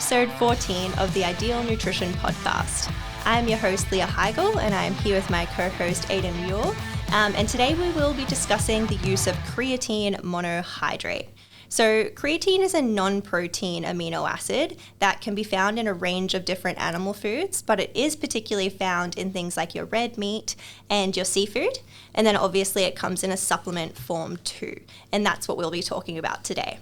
episode 14 of the Ideal Nutrition Podcast. I'm your host, Leah Heigl, and I'm here with my co-host, Aidan Leah. And today we will be discussing the use of creatine monohydrate. So creatine is a non-protein amino acid that can be found in a range of different animal foods, but it is particularly found in things like your red meat and your seafood. And then obviously it comes in a supplement form too. And that's what we'll be talking about today.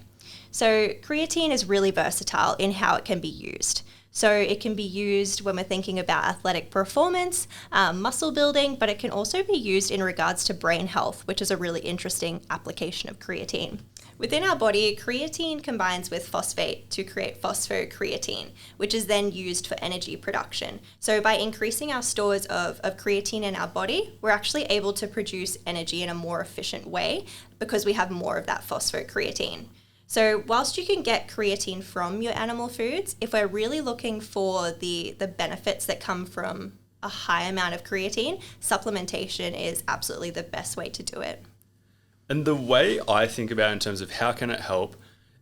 So creatine is really versatile in how it can be used. So it can be used when we're thinking about athletic performance, muscle building, but it can also be used in regards to brain health, which is a really interesting application of creatine. Within our body, creatine combines with phosphate to create phosphocreatine, which is then used for energy production. So by increasing our stores of creatine in our body, we're actually able to produce energy in a more efficient way because we have more of that phosphocreatine. So whilst you can get creatine from your animal foods, if we're really looking for the benefits that come from a high amount of creatine, supplementation is absolutely the best way to do it. And the way I think about it in terms of how can it help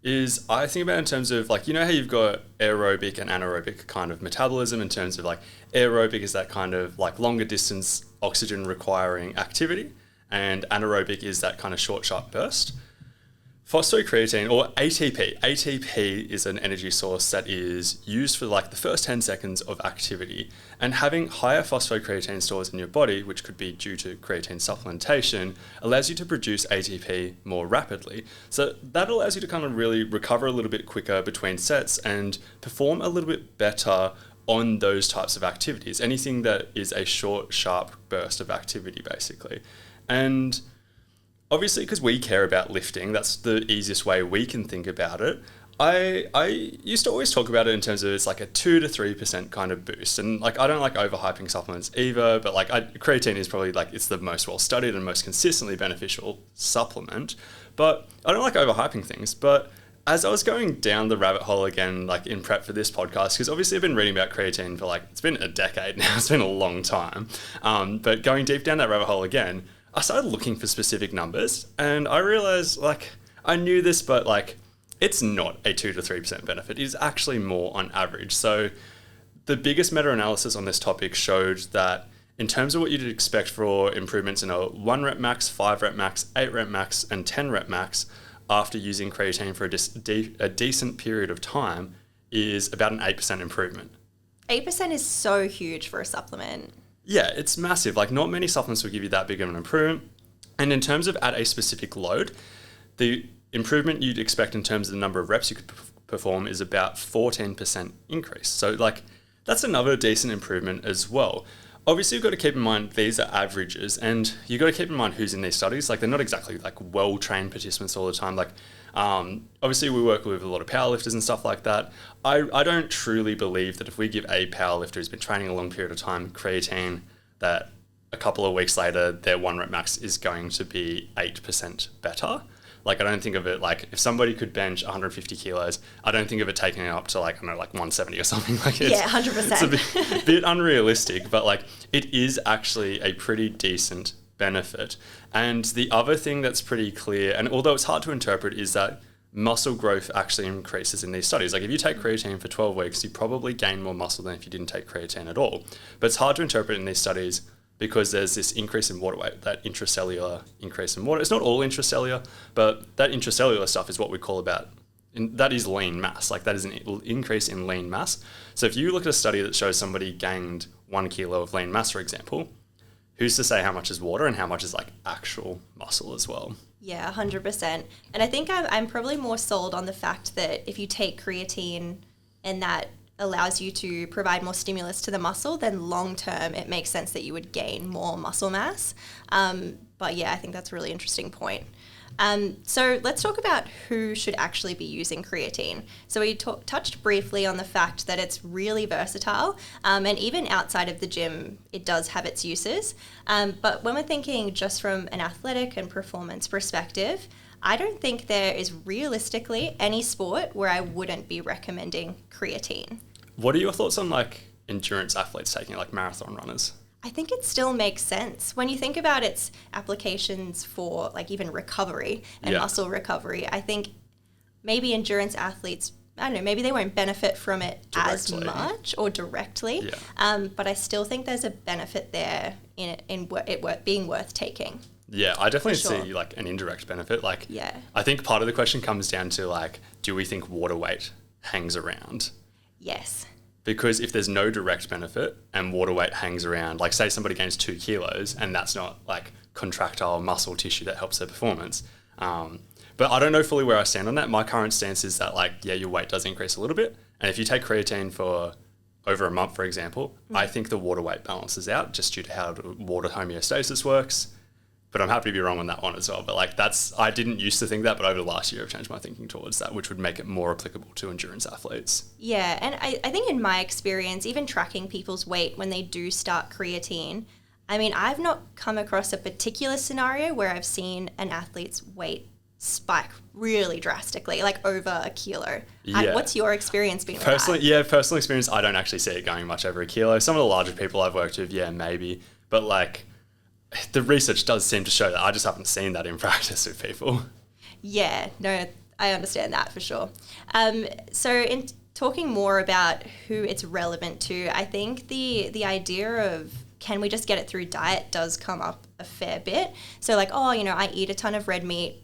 is I think about it in terms of like, you know how you've got aerobic and anaerobic kind of metabolism in terms of like aerobic is that kind of like longer distance oxygen requiring activity and anaerobic is that kind of short, sharp burst. Phosphocreatine or ATP is an energy source that is used for like the first 10 seconds of activity, and having higher phosphocreatine stores in your body, which could be due to creatine supplementation, allows you to produce ATP more rapidly. So that allows you to kind of really recover a little bit quicker between sets and perform a little bit better on those types of activities, anything that is a short, sharp burst of activity basically. And obviously, because we care about lifting, that's the easiest way we can think about it. I used to always talk about it in terms of it's like a 2 to 3% kind of boost. And like, I don't like overhyping supplements either, but like creatine is probably like, it's the most well-studied and most consistently beneficial supplement. But I don't like overhyping things. But as I was going down the rabbit hole again, like in prep for this podcast, because obviously I've been reading about creatine for like, it's been a decade now, it's been a long time. But going deep down that rabbit hole again, I started looking for specific numbers and I realized like I knew this, but like it's not a 2 to 3% benefit. It is actually more on average. So the biggest meta-analysis on this topic showed that in terms of what you'd expect for improvements in a 1 rep max, 5 rep max, 8 rep max, and 10 rep max after using creatine for a decent period of time is about an 8% improvement. 8% is so huge for a supplement. Yeah, it's massive. Like not many supplements will give you that big of an improvement. And in terms of at a specific load, the improvement you'd expect in terms of the number of reps you could perform is about 14% increase. So like that's another decent improvement as well. Obviously, you've got to keep in mind these are averages and you've got to keep in mind who's in these studies. Like they're not exactly like well-trained participants all the time. Like obviously we work with a lot of powerlifters and stuff like that. I don't truly believe that if we give a powerlifter who's been training a long period of time creatine, that a couple of weeks later their 1 rep max is going to be 8% better. Like I don't think of it like if somebody could bench 150 kilos, I don't think of it taking it up to like, I don't know, like 170 or something like it. Yeah, 100%. It's a bit unrealistic, but like it is actually a pretty decent benefit. And the other thing that's pretty clear, and although it's hard to interpret, is that muscle growth actually increases in these studies. Like if you take creatine for 12 weeks, you probably gain more muscle than if you didn't take creatine at all. But it's hard to interpret in these studies because there's this increase in water weight, that intracellular increase in water. It's not all intracellular, but that intracellular stuff is what we call that is lean mass. Like that is an increase in lean mass. So if you look at a study that shows somebody gained 1 kilo of lean mass, for example, who's to say how much is water and how much is like actual muscle as well? Yeah, 100%. And I think I'm probably more sold on the fact that if you take creatine and that allows you to provide more stimulus to the muscle, then long term it makes sense that you would gain more muscle mass. But yeah, I think that's a really interesting point. So let's talk about who should actually be using creatine. So we touched briefly on the fact that it's really versatile, and even outside of the gym, it does have its uses. But when we're thinking just from an athletic and performance perspective, I don't think there is realistically any sport where I wouldn't be recommending creatine. What are your thoughts on like endurance athletes taking it, like marathon runners? I think it still makes sense. When you think about its applications for like even recovery and muscle recovery, I think maybe endurance athletes I don't know, maybe they won't benefit from it as Directly. much or directly. Yeah. But I still think there's a benefit there in it being worth taking. Yeah, I definitely For sure. see like an indirect benefit. Like, Yeah. I think part of the question comes down to like, do we think water weight hangs around? Yes. Because if there's no direct benefit and water weight hangs around, like say somebody gains 2 kilos and that's not like contractile muscle tissue that helps their performance. But I don't know fully where I stand on that. My current stance is that like, yeah, your weight does increase a little bit. And if you take creatine for over a month, for example, I think the water weight balances out just due to how water homeostasis works. But I'm happy to be wrong on that one as well. But like I didn't used to think that, but over the last year I've changed my thinking towards that, which would make it more applicable to endurance athletes. Yeah, and I think in my experience, even tracking people's weight when they do start creatine, I mean, I've not come across a particular scenario where I've seen an athlete's weight spike really drastically, like over a kilo. Yeah. What's your experience been with Personally, that? yeah, personal experience, I don't actually see it going much over a kilo. Some of the larger people I've worked with, yeah, maybe. But like, the research does seem to show that. I just haven't seen that in practice with people. Yeah, no, I understand that for sure. So in talking more about who it's relevant to, I think the idea of can we just get it through diet does come up a fair bit. So like, oh, you know, I eat a ton of red meat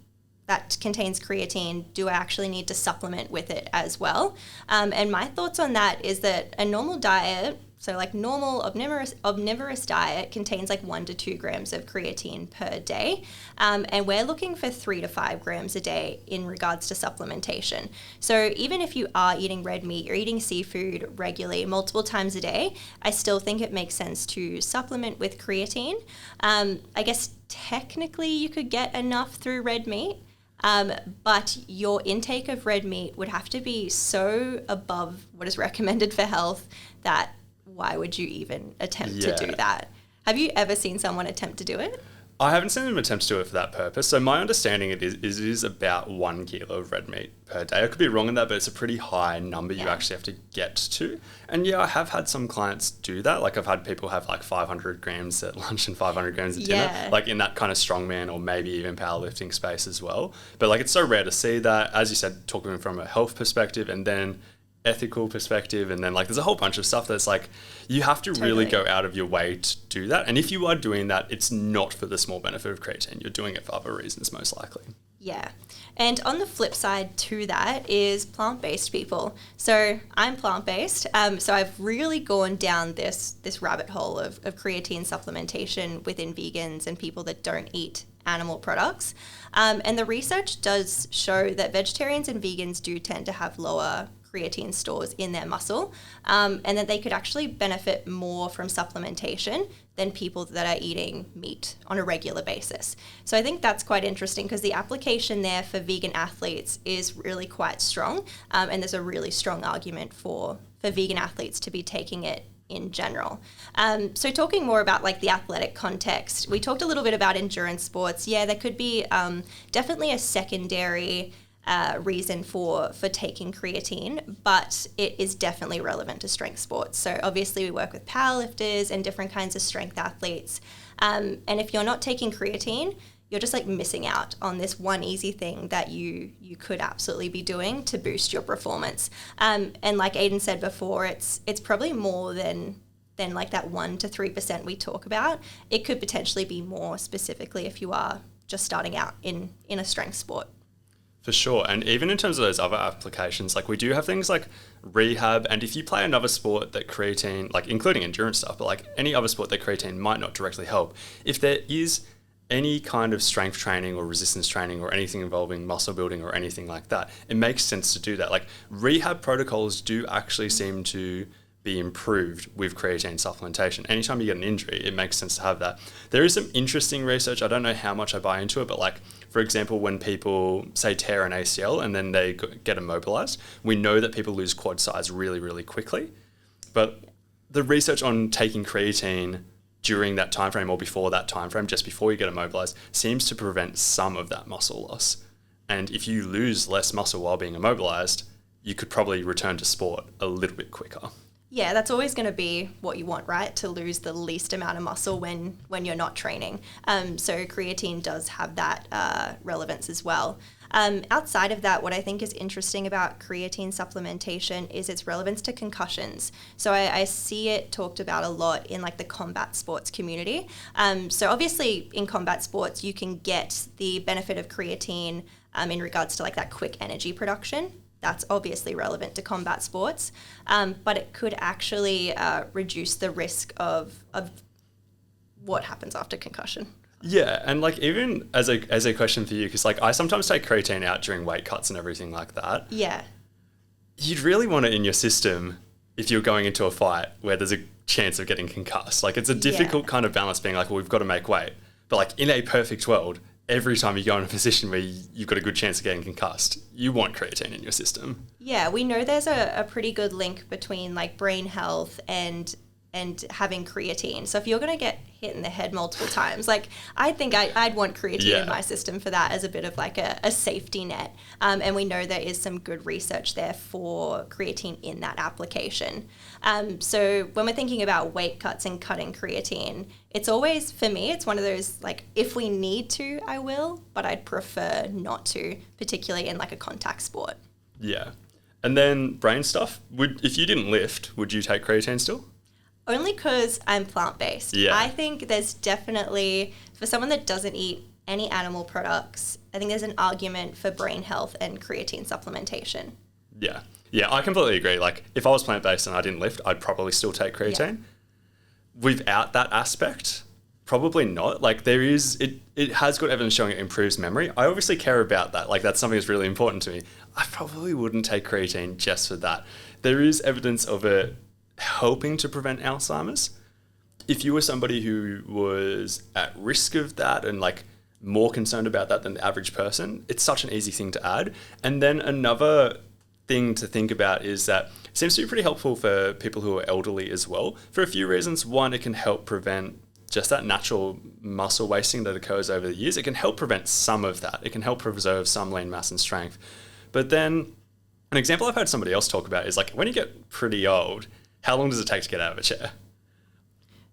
that contains creatine. Do I actually need to supplement with it as well? And my thoughts on that is that a normal diet, so like normal omnivorous diet, contains like 1 to 2 grams of creatine per day. And we're looking for 3 to 5 grams a day in regards to supplementation. So even if you are eating red meat, you're eating seafood regularly, multiple times a day, I still think it makes sense to supplement with creatine. I guess technically you could get enough through red meat. But your intake of red meat would have to be so above what is recommended for health that why would you even attempt to do that? Have you ever seen someone attempt to do it? I haven't seen them attempt to do it for that purpose. So my understanding it is about 1 kilo of red meat per day. I could be wrong in that, but it's a pretty high number you actually have to get to. And yeah, I have had some clients do that. Like I've had people have like 500 grams at lunch and 500 grams at dinner, like in that kind of strongman or maybe even powerlifting space as well. But like it's so rare to see that, as you said, talking from a health perspective and then ethical perspective, and then like there's a whole bunch of stuff that's like you have to really go out of your way to do that. And if you are doing that, it's not for the small benefit of creatine. You're doing it for other reasons most likely. Yeah. And on the flip side to that is plant-based people. So I'm plant-based. So I've really gone down this rabbit hole of creatine supplementation within vegans and people that don't eat animal products. And the research does show that vegetarians and vegans do tend to have lower creatine stores in their muscle, and that they could actually benefit more from supplementation than people that are eating meat on a regular basis. So I think that's quite interesting because the application there for vegan athletes is really quite strong, and there's a really strong argument for vegan athletes to be taking it in general. So talking more about like the athletic context, we talked a little bit about endurance sports. Yeah, there could be definitely a secondary reason for taking creatine, but it is definitely relevant to strength sports. So obviously we work with powerlifters and different kinds of strength athletes. And if you're not taking creatine, you're just like missing out on this one easy thing that you could absolutely be doing to boost your performance. And like Aidan said before, it's probably more than like that 1 to 3% we talk about. It could potentially be more specifically if you are just starting out in a strength sport. For sure. And even in terms of those other applications, like we do have things like rehab. And if you play another sport that creatine, like including endurance stuff, but like any other sport that creatine might not directly help, if there is any kind of strength training or resistance training or anything involving muscle building or anything like that, it makes sense to do that. Like rehab protocols do actually seem to be improved with creatine supplementation. Anytime you get an injury, it makes sense to have that. There is some interesting research. I don't know how much I buy into it, but like, for example, when people say tear an ACL and then they get immobilized, we know that people lose quad size really, really quickly. But the research on taking creatine during that time frame or before that time frame, just before you get immobilized, seems to prevent some of that muscle loss. And if you lose less muscle while being immobilized, you could probably return to sport a little bit quicker. Yeah, that's always going to be what you want, right? To lose the least amount of muscle when you're not training. So creatine does have that relevance as well. Outside of that, what I think is interesting about creatine supplementation is its relevance to concussions. So I see it talked about a lot in like the combat sports community. So obviously in combat sports, you can get the benefit of creatine in regards to like that quick energy production. That's obviously relevant to combat sports, but it could actually reduce the risk of what happens after concussion. Yeah, and like even as a question for you, because like I sometimes take creatine out during weight cuts and everything like that. Yeah. You'd really want it in your system if you're going into a fight where there's a chance of getting concussed. Like it's a difficult kind of balance being like, well, we've got to make weight. But like in a perfect world, every time you go in a position where you've got a good chance of getting concussed, you want creatine in your system. Yeah, we know there's a pretty good link between like brain health and having creatine. So if you're going to get hit in the head multiple times, like I think I'd want creatine in my system for that as a bit of like a safety net. And we know there is some good research there for creatine in that application. So when we're thinking about weight cuts and cutting creatine, it's always, for me, it's one of those like, if we need to, I will, but I'd prefer not to, particularly in like a contact sport. Yeah. And then brain stuff, if you didn't lift, would you take creatine still? Only because I'm plant-based. Yeah. I think there's definitely, for someone that doesn't eat any animal products, I think there's an argument for brain health and creatine supplementation. Yeah. Yeah, I completely agree. Like if I was plant-based and I didn't lift, I'd probably still take creatine. Yeah. Without that aspect, probably not. Like there is, it has got evidence showing it improves memory. I obviously care about that. Like that's something that's really important to me. I probably wouldn't take creatine just for that. There is evidence of it helping to prevent Alzheimer's. If you were somebody who was at risk of that and like more concerned about that than the average person, it's such an easy thing to add. And then another thing to think about is that it seems to be pretty helpful for people who are elderly as well, for a few reasons. One, it can help prevent just that natural muscle wasting that occurs over the years. It can help prevent some of that. It can help preserve some lean mass and strength. But then an example I've heard somebody else talk about is like when you get pretty old, how long does it take to get out of a chair?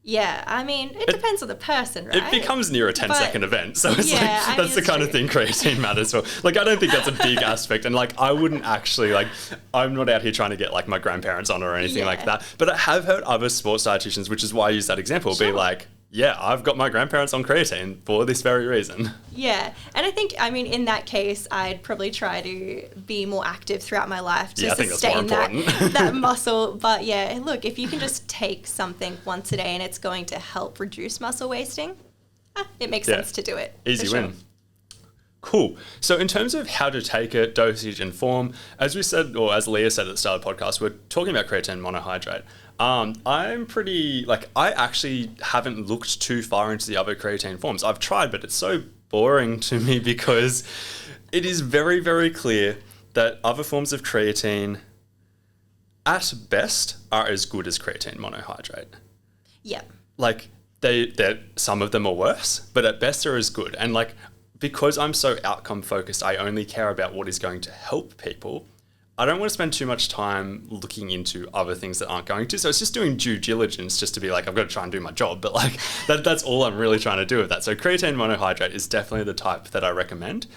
Yeah, I mean, it depends on the person, right? It becomes near a 10-second event. So it's that's the kind of thing creatine matters for. Like, I don't think that's a big aspect. And like, I wouldn't actually, like, I'm not out here trying to get like my grandparents on or anything like that. But I have heard other sports dietitians, which is why I use that example, be like, yeah, I've got my grandparents on creatine for this very reason. Yeah. And I think, I mean, in that case, I'd probably try to be more active throughout my life to sustain that muscle. But yeah, look, if you can just take something once a day and it's going to help reduce muscle wasting, it makes sense to do it. Easy win. Cool. So in terms of how to take it, dosage and form, as we said, or as Leah said at the start of the podcast, we're talking about creatine monohydrate. I'm pretty, like, I actually haven't looked too far into the other creatine forms. I've tried, but it's so boring to me because it is very, very clear that other forms of creatine, at best, are as good as creatine monohydrate. Yeah. Like, some of them are worse, but at best they're as good. And like, because I'm so outcome focused, I only care about what is going to help people. I don't want to spend too much time looking into other things that aren't going to. So it's just doing due diligence just to be like, I've got to try and do my job. But like, that's all I'm really trying to do with that. So creatine monohydrate is definitely the type that I recommend.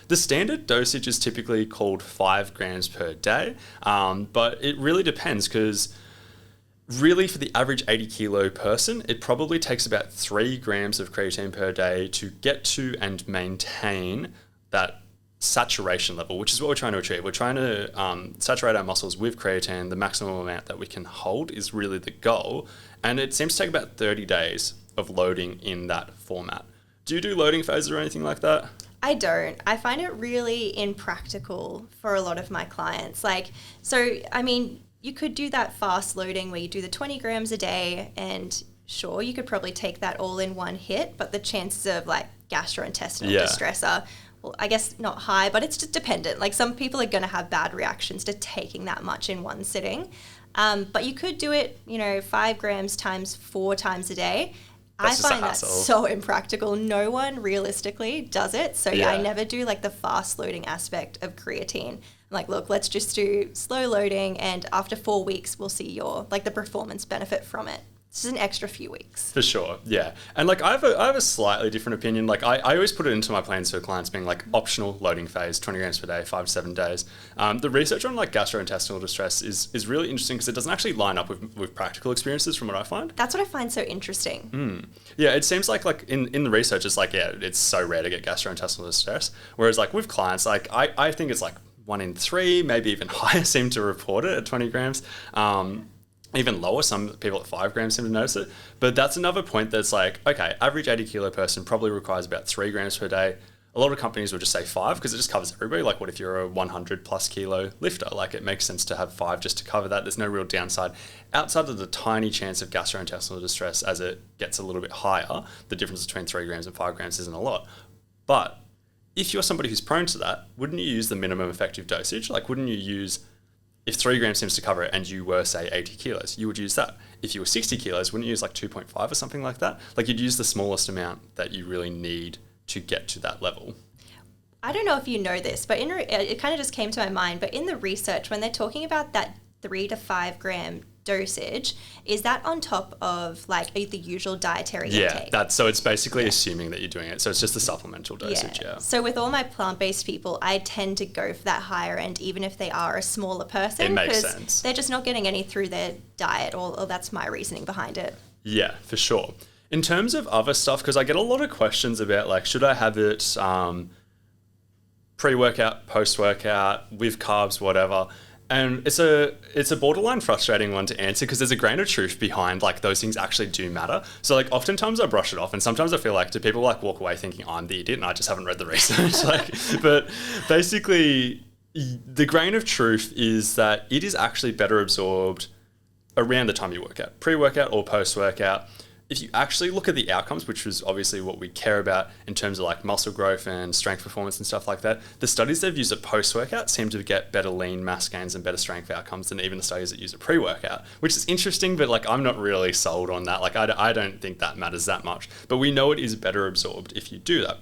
The standard dosage is typically called 5 grams per day. But it really depends because really for the average 80 kilo person, it probably takes about 3 grams of creatine per day to get to and maintain that saturation level, which is what we're trying to achieve. We're trying to saturate our muscles with creatine. The maximum amount that we can hold is really the goal. And it seems to take about 30 days of loading in that format. Do you do loading phases or anything like that? I don't. I find it really impractical for a lot of my clients. Like, so, I mean, you could do that fast loading where you do the 20 grams a day and sure, you could probably take that all in one hit, but the chances of like gastrointestinal distress are, well, I guess not high, but it's just dependent. Like some people are going to have bad reactions to taking that much in one sitting. But you could do it, 5 grams times 4 times a day. I find that so impractical. No one realistically does it. So I never do like the fast loading aspect of creatine. like, look, let's just do slow loading, and after 4 weeks, we'll see the performance benefit from it. It's just an extra few weeks. For sure, yeah. And like I have a slightly different opinion. Like I always put it into my plans for clients being like optional loading phase, 20 grams per day, 5 to 7 days. The research on like gastrointestinal distress is really interesting because it doesn't actually line up with practical experiences from what I find. That's what I find so interesting. Yeah, it seems like in the research, it's like, yeah, it's so rare to get gastrointestinal distress. Whereas like with clients, like I think it's like 1 in 3, maybe even higher seem to report it at 20 grams. Even lower, some people at 5 grams seem to notice it. But that's another point that's like, okay, average 80 kilo person probably requires about 3 grams per day. A lot of companies will just say 5 because it just covers everybody. Like what if you're a 100 plus kilo lifter? Like it makes sense to have 5 just to cover that. There's no real downside. Outside of the tiny chance of gastrointestinal distress as it gets a little bit higher, the difference between 3 grams and 5 grams isn't a lot. But if you're somebody who's prone to that, wouldn't you use the minimum effective dosage? Like wouldn't you use... If 3 grams seems to cover it and you were, say, 80 kilos, you would use that. If you were 60 kilos, wouldn't you use like 2.5 or something like that? Like you'd use the smallest amount that you really need to get to that level. I don't know if you know this, but it kind of just came to my mind, but in the research, when they're talking about that 3 to 5 gram dosage, is that on top of like the usual dietary intake? Yeah, so it's basically assuming that you're doing it. So it's just the supplemental dosage, yeah. So with all my plant-based people, I tend to go for that higher end, even if they are a smaller person. It makes sense. They're just not getting any through their diet, or that's my reasoning behind it. Yeah, for sure. In terms of other stuff, because I get a lot of questions about like, should I have it pre-workout, post-workout, with carbs, whatever. And it's a borderline frustrating one to answer because there's a grain of truth behind like those things actually do matter. So like oftentimes I brush it off, and sometimes I feel like, do people like walk away thinking I'm the idiot and I just haven't read the research? But basically the grain of truth is that it is actually better absorbed around the time you work out, pre-workout or post-workout. If you actually look at the outcomes, which is obviously what we care about in terms of like muscle growth and strength performance and stuff like that, the studies they've used at post-workout seem to get better lean mass gains and better strength outcomes than even the studies that use at pre-workout, which is interesting, but like I'm not really sold on that. Like I don't think that matters that much, but we know it is better absorbed if you do that.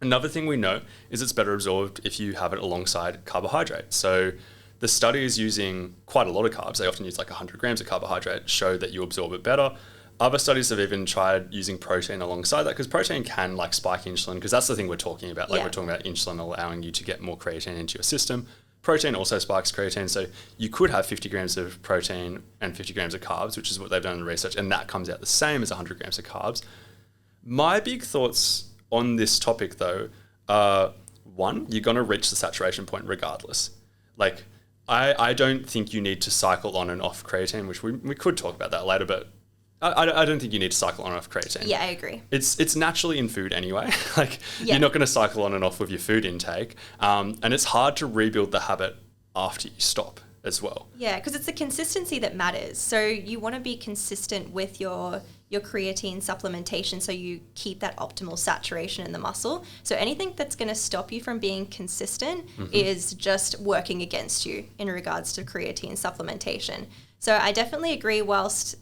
Another thing we know is it's better absorbed if you have it alongside carbohydrate. So the studies using quite a lot of carbs, they often use like 100 grams of carbohydrate, show that you absorb it better. Other studies have even tried using protein alongside that because protein can like spike insulin, because that's the thing we're talking about. Like we're talking about insulin allowing you to get more creatine into your system. Protein also spikes creatine. So you could have 50 grams of protein and 50 grams of carbs, which is what they've done in the research. And that comes out the same as 100 grams of carbs. My big thoughts on this topic though are, one, you're going to reach the saturation point regardless. Like I don't think you need to cycle on and off creatine, which we could talk about that later, but I don't think you need to cycle on and off creatine. Yeah, I agree. It's naturally in food anyway. You're not going to cycle on and off with your food intake. And it's hard to rebuild the habit after you stop as well. Yeah, because it's the consistency that matters. So you want to be consistent with your creatine supplementation so you keep that optimal saturation in the muscle. So anything that's going to stop you from being consistent is just working against you in regards to creatine supplementation. So I definitely agree, whilst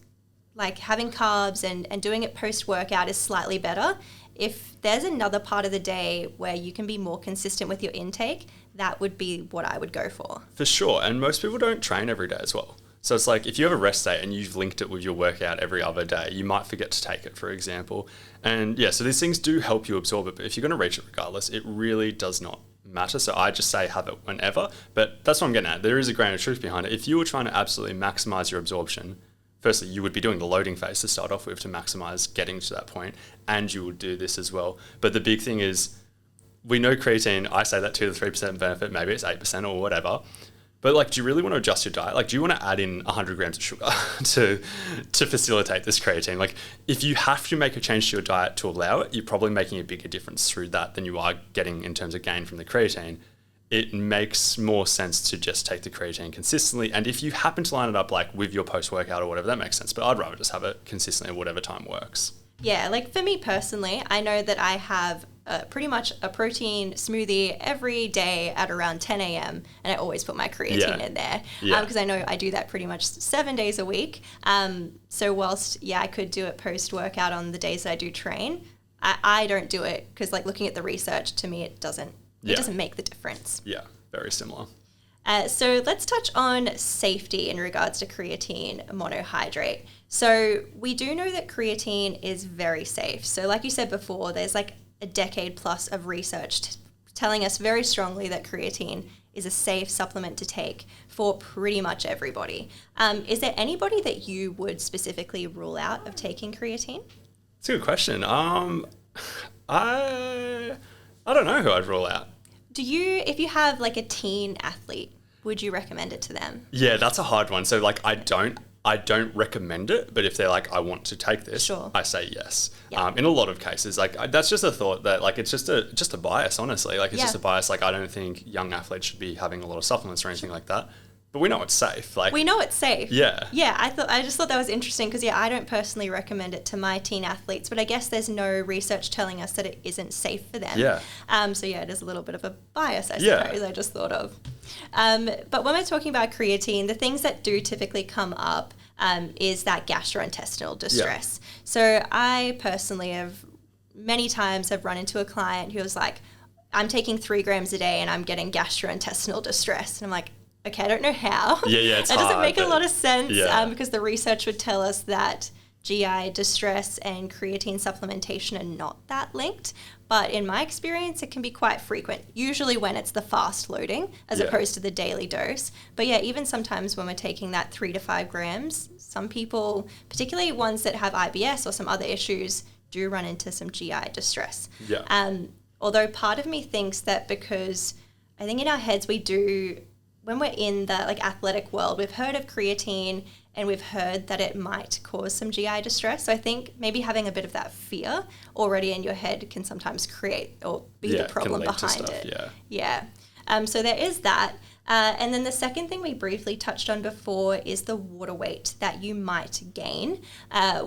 like having carbs and doing it post-workout is slightly better, if there's another part of the day where you can be more consistent with your intake, that would be what I would go for. For sure. And most people don't train every day as well. So it's like if you have a rest day and you've linked it with your workout every other day, you might forget to take it, for example. And yeah, so these things do help you absorb it, but if you're going to reach it regardless, it really does not matter. So I just say have it whenever, but that's what I'm getting at. There is a grain of truth behind it. If you were trying to absolutely maximize your absorption, firstly, you would be doing the loading phase to start off with to maximize getting to that point, and you would do this as well. But the big thing is, we know creatine, I say that 2 to 3% benefit, maybe it's 8% or whatever. But like, do you really want to adjust your diet? Like, do you want to add in 100 grams of sugar to facilitate this creatine? Like, if you have to make a change to your diet to allow it, you're probably making a bigger difference through that than you are getting in terms of gain from the creatine. It makes more sense to just take the creatine consistently. And if you happen to line it up like with your post-workout or whatever, that makes sense. But I'd rather just have it consistently at whatever time works. Yeah, like for me personally, I know that I have pretty much a protein smoothie every day at around 10 a.m. and I always put my creatine in there because I know I do that pretty much 7 days a week. So whilst, I could do it post-workout on the days that I do train, I don't do it because like looking at the research, to me, it doesn't make the difference. Yeah, very similar. So let's touch on safety in regards to creatine monohydrate. So we do know that creatine is very safe. So like you said before, there's like a decade plus of research telling us very strongly that creatine is a safe supplement to take for pretty much everybody. Is there anybody that you would specifically rule out of taking creatine? It's a good question. I don't know who I'd rule out. If you have like a teen athlete, would you recommend it to them? Yeah, that's a hard one. So like I don't recommend it, but if they're like, I want to take this, sure, I say yes. Yeah. In a lot of cases, like that's just a thought that like it's just a bias, honestly. Like it's just a bias. Like I don't think young athletes should be having a lot of supplements or anything like that. But we know it's safe. Like we know it's safe. Yeah. Yeah, I just thought that was interesting because I don't personally recommend it to my teen athletes, but I guess there's no research telling us that it isn't safe for them. Yeah. So yeah, it is a little bit of a bias, I suppose. I just thought of. But when we're talking about creatine, the things that do typically come up is that gastrointestinal distress. Yeah. So I personally have many times have run into a client who was like, I'm taking 3 grams a day and I'm getting gastrointestinal distress. And I'm like, okay, I don't know how. Yeah, it's That doesn't hard, make a lot of sense because the research would tell us that GI distress and creatine supplementation are not that linked. But in my experience, it can be quite frequent, usually when it's the fast loading as opposed to the daily dose. But yeah, even sometimes when we're taking that 3 to 5 grams, some people, particularly ones that have IBS or some other issues, do run into some GI distress. Yeah. Although part of me thinks that because I think in our heads we do, when we're in the like athletic world, we've heard of creatine and we've heard that it might cause some GI distress. So I think maybe having a bit of that fear already in your head can sometimes create or be the problem behind it. Yeah. So there is that. And then the second thing we briefly touched on before is the water weight that you might gain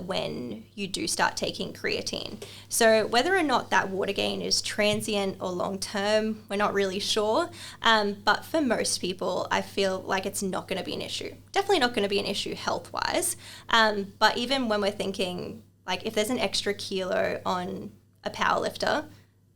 when you do start taking creatine. So whether or not that water gain is transient or long-term, we're not really sure. But for most people, I feel like it's not going to be an issue. Definitely not going to be an issue health-wise. But even when we're thinking, like if there's an extra kilo on a powerlifter,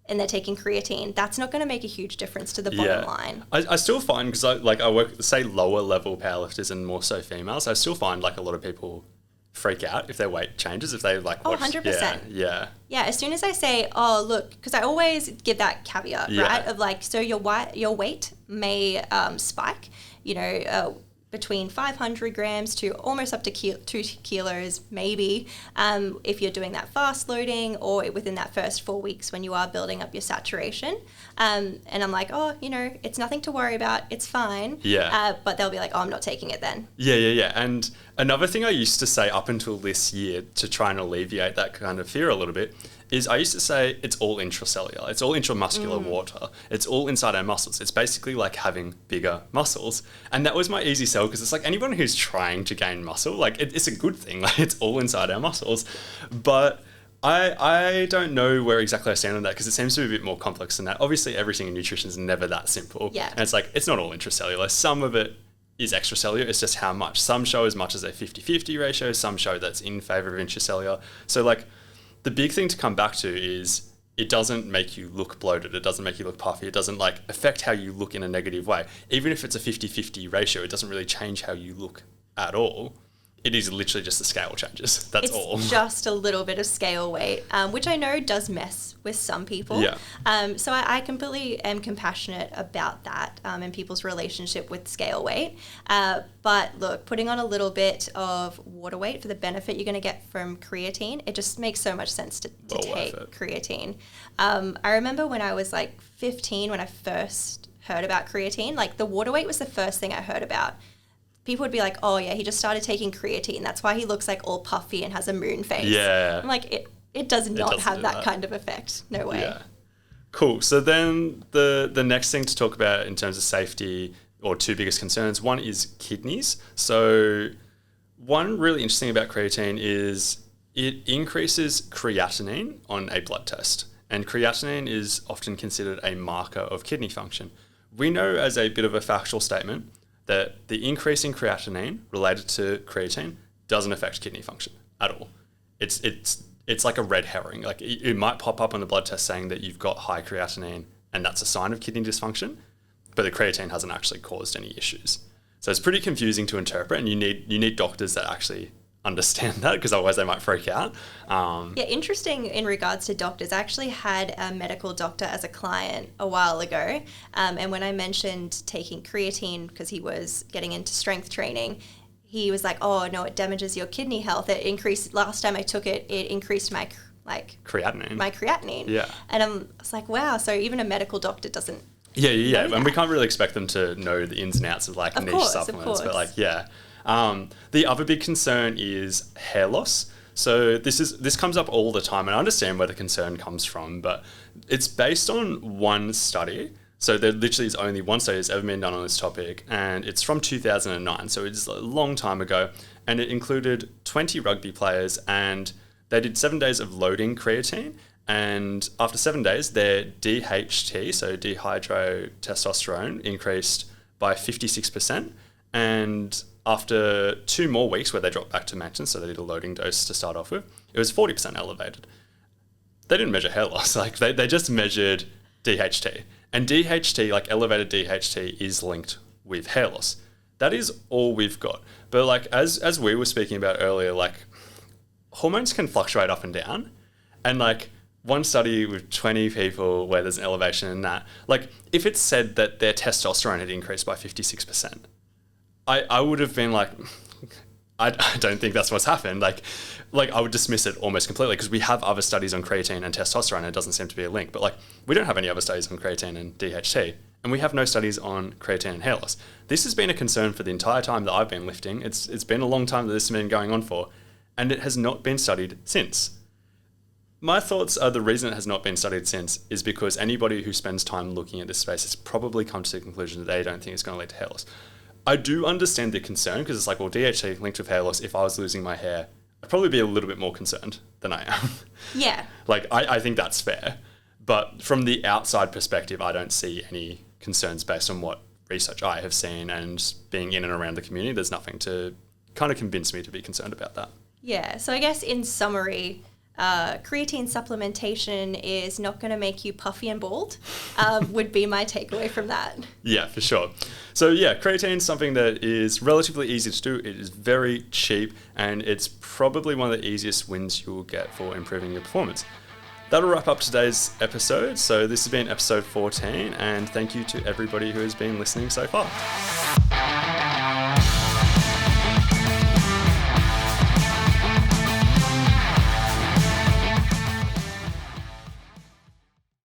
and they're taking creatine, that's not going to make a huge difference to the bottom line. I still find, because I work, say, lower level powerlifters and more so females, I still find like a lot of people freak out if their weight changes, if they like watch. 100%. Yeah. Yeah, as soon as I say, oh, look, because I always give that caveat, right? Of like, so your weight may spike, between 500 grams to almost up to 2 kilos, maybe, if you're doing that fast loading or within that first 4 weeks when you are building up your saturation. And I'm like, it's nothing to worry about. It's fine. Yeah. But they'll be like, oh, I'm not taking it then. Yeah. And another thing I used to say up until this year to try and alleviate that kind of fear a little bit is I used to say it's all intracellular, it's all intramuscular water, it's all inside our muscles. It's basically like having bigger muscles. And that was my easy sell because it's like anyone who's trying to gain muscle, like it's a good thing, like it's all inside our muscles. But I don't know where exactly I stand on that because it seems to be a bit more complex than that. Obviously, everything in nutrition is never that simple. Yeah. And it's like, it's not all intracellular. Some of it is extracellular, it's just how much. Some show as much as a 50-50 ratio, some show that's in favor of intracellular. So like, the big thing to come back to is it doesn't make you look bloated. It doesn't make you look puffy. It doesn't like affect how you look in a negative way. Even if it's a 50-50 ratio, it doesn't really change how you look at all. It is literally just the scale changes. That's all. It's just a little bit of scale weight, which I know does mess with some people. Yeah. So I completely am compassionate about that and people's relationship with scale weight. But look, putting on a little bit of water weight for the benefit you're going to get from creatine, it just makes so much sense to take creatine. I remember when I was like 15, when I first heard about creatine, like the water weight was the first thing I heard about. People would be like, oh yeah, he just started taking creatine. That's why he looks like all puffy and has a moon face. Yeah. I'm like, it does not have that kind of effect. No way. Yeah. Cool. So then the next thing to talk about in terms of safety or 2 biggest concerns, one is kidneys. So one really interesting about creatine is it increases creatinine on a blood test. And creatinine is often considered a marker of kidney function. We know as a bit of a factual statement that the increase in creatinine related to creatine doesn't affect kidney function at all. It's like a red herring. Like it might pop up on the blood test saying that you've got high creatinine and that's a sign of kidney dysfunction, but the creatine hasn't actually caused any issues. So it's pretty confusing to interpret, and you need doctors that actually understand that, because otherwise they might freak out. Yeah, interesting in regards to doctors. I actually had a medical doctor as a client a while ago, and when I mentioned taking creatine because he was getting into strength training, he was like, "Oh no, it damages your kidney health. It increased last time I took it. It increased my creatinine." Yeah, and I was like, "Wow!" So even a medical doctor doesn't. Yeah, and we can't really expect them to know the ins and outs of like niche supplements, but like the other big concern is hair loss. So this comes up all the time, and I understand where the concern comes from, but it's based on one study. So there literally is only one study that's ever been done on this topic, and it's from 2009, so it's a long time ago, and it included 20 rugby players, and they did 7 days of loading creatine, and after 7 days, their DHT, so dihydrotestosterone, increased by 56%, and after 2 more weeks where they dropped back to maintenance, so they did a loading dose to start off with, it was 40% elevated. They didn't measure hair loss, like they just measured DHT. And DHT, like elevated DHT, is linked with hair loss. That is all we've got. But like as we were speaking about earlier, like hormones can fluctuate up and down. And like one study with 20 people where there's an elevation in that, like if it said that their testosterone had increased by 56%, I would have been like, I don't think that's what's happened. Like I would dismiss it almost completely, because we have other studies on creatine and testosterone, and it doesn't seem to be a link. But like we don't have any other studies on creatine and DHT, and we have no studies on creatine and hair loss. This has been a concern for the entire time that I've been lifting. It's been a long time that this has been going on for, and it has not been studied since. My thoughts are the reason it has not been studied since is because anybody who spends time looking at this space has probably come to the conclusion that they don't think it's going to lead to hair loss. I do understand the concern, because it's like, well, DHT linked with hair loss. If I was losing my hair, I'd probably be a little bit more concerned than I am. Yeah. Like, I think that's fair. But from the outside perspective, I don't see any concerns based on what research I have seen, and being in and around the community, there's nothing to kind of convince me to be concerned about that. Yeah. So I guess in summary, creatine supplementation is not going to make you puffy and bald, would be my takeaway from that. Yeah, for sure. So yeah, creatine is something that is relatively easy to do. It is very cheap, and it's probably one of the easiest wins you'll get for improving your performance. That'll wrap up today's episode. So this has been episode 14, and thank you to everybody who has been listening so far.